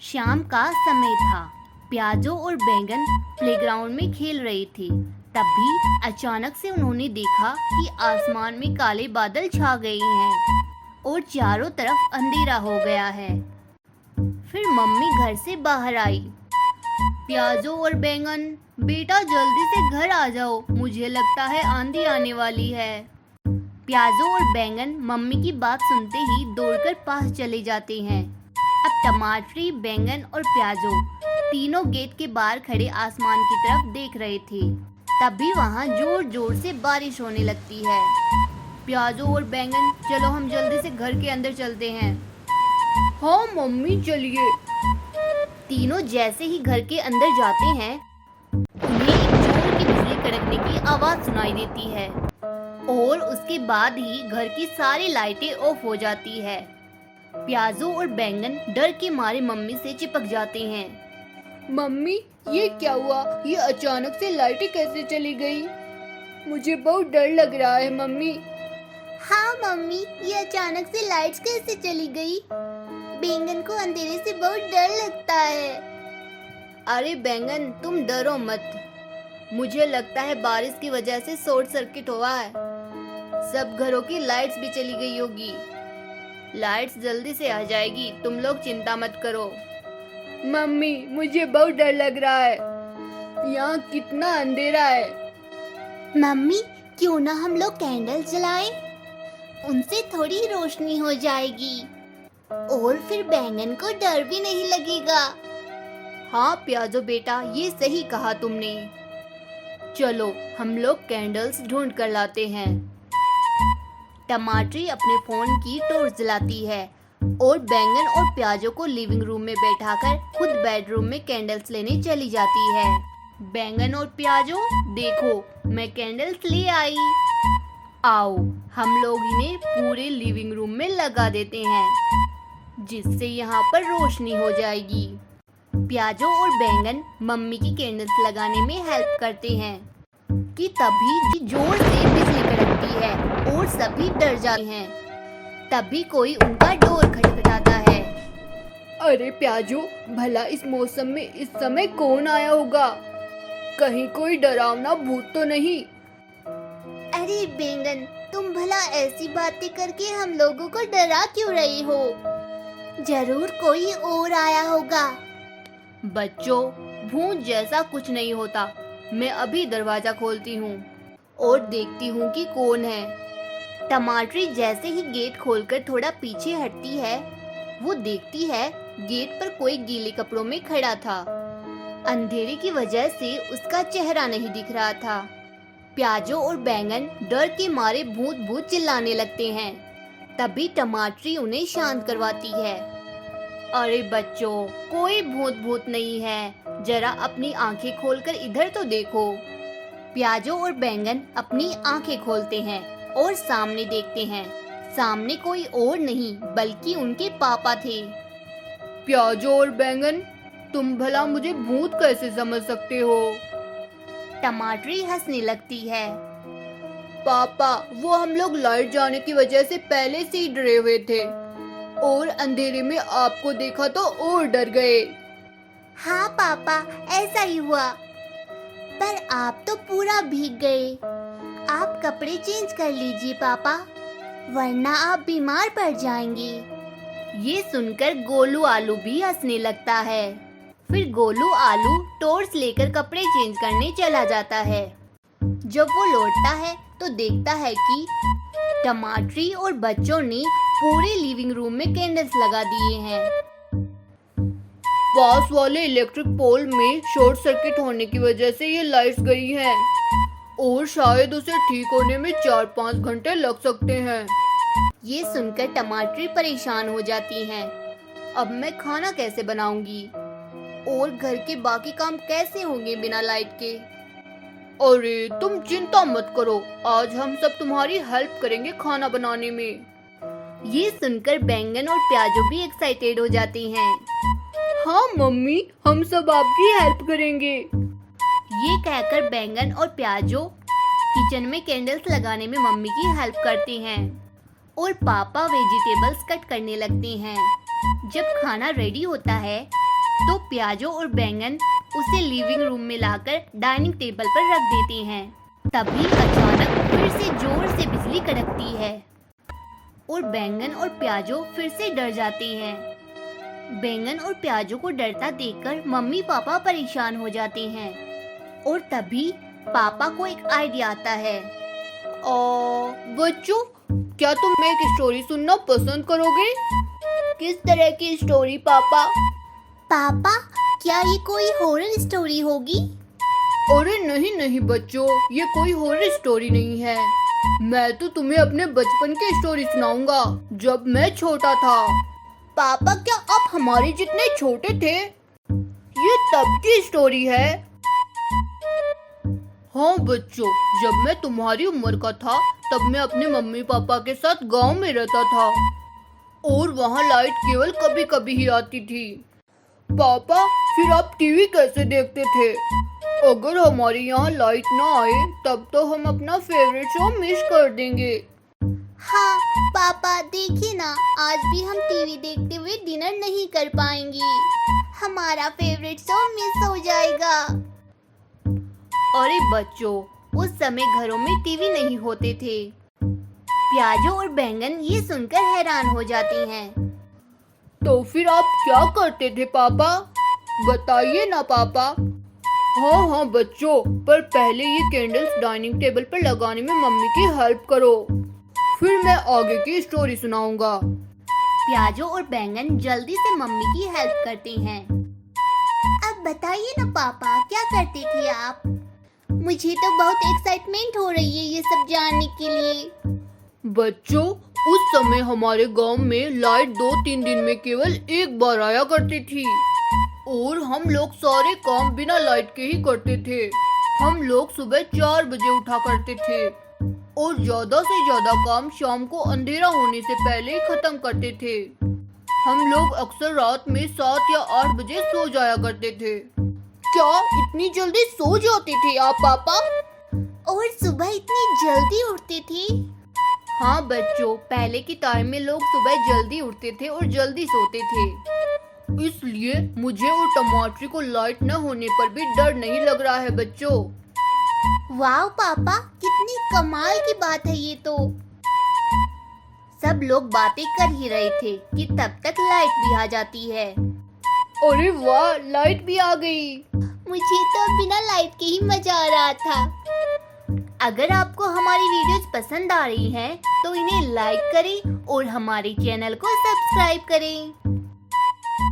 शाम का समय था। प्याजो और बैंगन प्लेग्राउंड में खेल रहे थे। तभी अचानक से उन्होंने देखा कि आसमान में काले बादल छा गए हैं और चारों तरफ अंधेरा हो गया है। फिर मम्मी घर से बाहर आई। प्याजो और बैंगन, बेटा जल्दी से घर आ जाओ, मुझे लगता है आंधी आने वाली है। प्याजो और बैंगन मम्मी की बात सुनते ही दौड़कर पास चले जाते हैं। अब टमाटरी, बैंगन और प्याजो तीनों गेट के बाहर खड़े आसमान की तरफ देख रहे थे। तभी वहाँ जोर जोर से बारिश होने लगती है। प्याजो और बैंगन, चलो हम जल्दी से घर के अंदर चलते हैं। हाँ मम्मी चलिए। तीनों जैसे ही घर के अंदर जाते हैं, उन्हें एक जोर की बिजली कड़कने की आवाज सुनाई देती है और उसके बाद ही घर की सारी लाइटें ऑफ हो जाती है। प्याजो और बैंगन डर के मारे मम्मी से चिपक जाते हैं। मम्मी ये क्या हुआ? ये अचानक से लाइटें कैसे चली गई? मुझे बहुत डर लग रहा है मम्मी। हाँ मम्मी, ये अचानक से लाइट्स कैसे चली गई? बैंगन को अंधेरे से बहुत डर लगता है। अरे बैंगन, तुम डरो मत। मुझे लगता है बारिश की वजह से शॉर्ट सर्किट हुआ है। सब घरों की लाइट्स भी चली गई होगी। लाइट्स जल्दी से आ जाएगी, तुम लोग चिंता मत करो। मम्मी मुझे बहुत डर लग रहा है, यहाँ कितना अंधेरा है। मम्मी क्यों ना हम लोग कैंडल जलाएं? उनसे थोड़ी रोशनी हो जाएगी और फिर बैंगन को डर भी नहीं लगेगा। हाँ प्याजो बेटा, ये सही कहा तुमने। चलो हम लोग कैंडल्स ढूंढ कर लाते हैं। टमाटरी अपने फोन की टॉर्च जलाती है और बैंगन और प्याजो को लिविंग रूम में बैठाकर खुद बेडरूम में कैंडल्स लेने चली जाती है। बैंगन और प्याजो, देखो मैं कैंडल्स ले आई। आओ हम लोग इन्हें पूरे लिविंग रूम में लगा देते हैं, जिससे यहाँ पर रोशनी हो जाएगी। प्याजो और बैंगन मम्मी की कैंडल्स लगाने में हेल्प करते हैं कि तभी जोर से बिजली कड़कती है और सभी डर जाते हैं। तभी कोई उनका डोर खटखटाता है। अरे प्याजो, भला इस मौसम में इस समय कौन आया होगा? कहीं कोई डरावना भूत तो नहीं? अरे बैंगन, तुम भला ऐसी बातें करके हम लोगों को डरा क्यों रही हो? जरूर कोई और आया होगा। बच्चों, भूत जैसा कुछ नहीं होता। मैं अभी दरवाजा खोलती हूँ और देखती हूँ कि कौन है। टमाटरी जैसे ही गेट खोलकर थोड़ा पीछे हटती है, वो देखती है गेट पर कोई गीले कपड़ों में खड़ा था। अंधेरे की वजह से उसका चेहरा नहीं दिख रहा था। प्याजो और बैंगन डर के मारे भूत भूत चिल्लाने लगते हैं। तभी टमाटरी उन्हें शांत करवाती है। अरे बच्चों, कोई भूत भूत नहीं है, जरा अपनी आंखें खोलकर इधर तो देखो। प्याजो और बैंगन अपनी आंखें खोलते हैं और सामने देखते हैं। सामने कोई और नहीं बल्कि उनके पापा थे। प्याजो और बैंगन, तुम भला मुझे भूत कैसे समझ सकते हो? टमाटरी हंसने लगती है। पापा, वो हम लोग लाइट जाने की वजह से पहले से ही डरे हुए थे और अंधेरे में आपको देखा तो और डर गए। हाँ पापा, ऐसा ही हुआ। पर आप तो पूरा भीग गए। आप कपड़े चेंज कर लीजिए पापा, वरना आप बीमार पड़ जाएंगे। ये सुनकर गोलू आलू भी हंसने लगता है। फिर गोलू आलू टॉर्च लेकर कपड़े चेंज करने चला जाता है। जब वो लौटता है तो देखता है कि टमाटरी और बच्चों ने पूरे लिविंग रूम में कैंडल्स लगा दिए हैं। पास वाले इलेक्ट्रिक पोल में शॉर्ट सर्किट होने की वजह से ये लाइट्स गई हैं और शायद उसे ठीक होने में 4-5 घंटे लग सकते हैं। ये सुनकर टमाटरी परेशान हो जाती हैं। अब मैं खाना कैसे बनाऊंगी और घर के बाकी काम कैसे होंगे बिना लाइट के? अरे तुम चिंता मत करो, आज हम सब तुम्हारी हेल्प करेंगे खाना बनाने में। ये सुनकर बैंगन और प्याजो भी एक्साइटेड हो जाती हैं। हाँ मम्मी, हम सब आपकी हेल्प करेंगे। ये कहकर बैंगन और प्याजो किचन में कैंडल्स लगाने में मम्मी की हेल्प करते हैं और पापा वेजिटेबल्स कट करने लगते हैं। जब खाना रेडी होता है तो प्याजो और बैंगन उसे लिविंग रूम में लाकर डाइनिंग टेबल पर रख देते हैं। तभी अचानक फिर से जोर से बिजली कड़कती है और बैंगन और प्याजो फिर से डर जाते हैं। बैंगन और प्याजो को डरता देखकर मम्मी पापा परेशान हो जाते हैं और तभी पापा को एक आइडिया आता है। बच्चों, क्या तुम एक स्टोरी सुनना पसंद करोगे? किस तरह की स्टोरी पापा? पापा, क्या ये कोई हॉरर स्टोरी होगी? अरे नहीं नहीं बच्चों, ये कोई हॉरर स्टोरी नहीं है। मैं तो तुम्हें अपने बचपन की स्टोरी सुनाऊंगा, जब मैं छोटा था। पापा, क्या आप हमारे जितने छोटे थे? ये तब की स्टोरी है। हाँ बच्चों, जब मैं तुम्हारी उम्र का था तब मैं अपने मम्मी पापा के साथ गांव में रहता था और वहाँ लाइट केवल कभी कभी ही आती थी। पापा, फिर आप टीवी कैसे देखते थे? अगर हमारे यहाँ लाइट ना आए तब तो हम अपना फेवरेट शो मिस कर देंगे। हाँ पापा, देखिए ना, आज भी हम टीवी देखते हुए डिनर नहीं कर पाएंगे। हमारा फेवरेट शो मिस हो जाएगा। अरे बच्चों, उस समय घरों में टीवी नहीं होते थे। प्याजो और बैंगन ये सुनकर हैरान हो जाते हैं। तो फिर आप क्या करते थे पापा? बताइए ना पापा। हाँ हाँ बच्चों, पर पहले ये कैंडल्स डाइनिंग टेबल पर लगाने में मम्मी की हेल्प करो, फिर मैं आगे की स्टोरी सुनाऊंगा। प्याजो और बैंगन जल्दी से मम्मी की हेल्प करते हैं। अब बताइए ना पापा, क्या करते थे आप? मुझे तो बहुत एक्साइटमेंट हो रही है ये सब जानने के लिए। बच्चों, उस समय हमारे गांव में लाइट 2-3 दिन में केवल एक बार आया करती थी और हम लोग सारे काम बिना लाइट के ही करते थे। हम लोग सुबह 4 बजे उठा करते थे और ज्यादा से ज्यादा काम शाम को अंधेरा होने से पहले ही खत्म करते थे। हम लोग अक्सर रात में 7 या 8 बजे सो जाया करते थे। क्या इतनी जल्दी सो जाते थे आप पापा? और सुबह इतनी जल्दी उठते थे? हाँ बच्चों, पहले के टाइम में लोग सुबह जल्दी उठते थे और जल्दी सोते थे, इसलिए मुझे और टमाटरी को लाइट न होने पर भी डर नहीं लग रहा है बच्चों। वाह पापा, कितनी कमाल की बात है ये तो। सब लोग बातें कर ही रहे थे कि तब तक लाइट भी आ जाती है। अरे वाह, लाइट भी आ गई। मुझे तो बिना लाइट के ही मजा आ रहा था। अगर आपको हमारी वीडियोस पसंद आ रही हैं, तो इन्हें लाइक करें और हमारे चैनल को सब्सक्राइब करें।